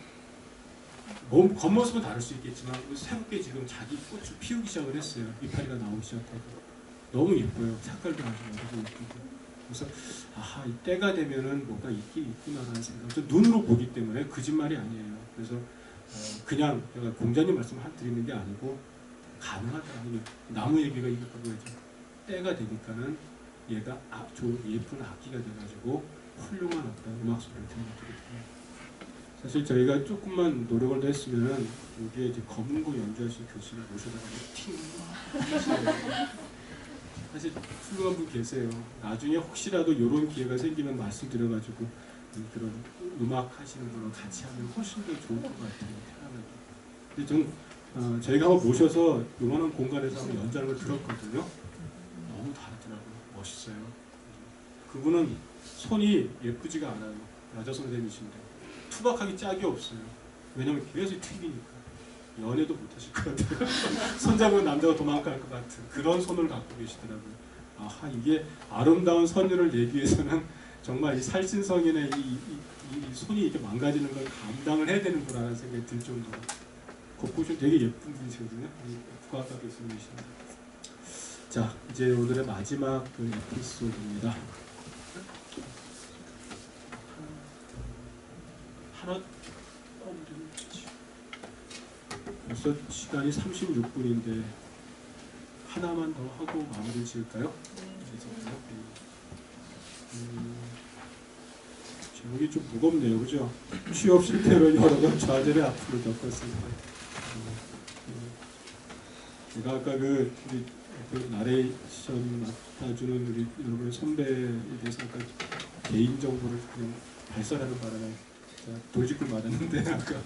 겉모습은 다를 수 있겠지만 새롭게 지금 자기 꽃을 피우기 시작을 했어요. 이파리가 나오기 시작하고 너무 예뻐요. 색깔도 아주 너무 예쁘고. 그래서 아하, 이 때가 되면은 뭐가 있긴 있구나라는 생각. 저 눈으로 보기 때문에 거짓말이 아니에요. 그래서 그냥 제가 공자님 말씀 드리는 게 아니고 가능하다. 나무 얘기가 이거죠. 때가 되니까는 얘가 좋은 예쁜 악기가 돼가지고 훌륭한 어떤 음악 소리를 들려드립니다. 사실 저희가 조금만 노력을 더 했으면은 여기에 이제 검은고 연주하신 교수를 모셔다가 팅 사실 훌륭한 분 계세요. 나중에 혹시라도 이런 기회가 생기면 말씀드려가지고 그런 음악 하시는 분과 같이 하면 훨씬 더 좋을 것 같아요. 편안하게. 근데 전 저희가 한번 모셔서 요만한 공간에서 한번 연주하는 걸 들었거든요. 너무 다르더라고요. 멋있어요. 그분은 손이 예쁘지가 않아요. 여자 선생님이신데 투박하기 짝이 없어요. 왜냐면 계속 튀기니까. 연애도 못하실 것 같아요. 손잡은 남자가 도망갈 것 같은 그런 손을 갖고 계시더라고요. 아하, 이게 아름다운 선율을 내기 위해서는 정말 이 살신성인의 이 손이 이렇게 망가지는 걸 감당을 해야 되는구나라는 생각이 들 정도로. 겉보시면 되게 예쁜 분이시거든요. 국악가 교수님이십니다. 자, 이제 오늘의 마지막 그 에피소드입니다. 하나 벌써 시간이 36분인데 하나만 더 하고 마무리 지을까요? 제목이 좀 무겁네요, 그죠? 취업 실패로 여러 번 좌절의 앞으로 겪었습니다. 제가 아까 그 나레이션 맡아주는 우리 여러분의 선배에 대해서 아까 개인 정보를 그냥 발설하는 바람에 돌직구 맞았는데 아까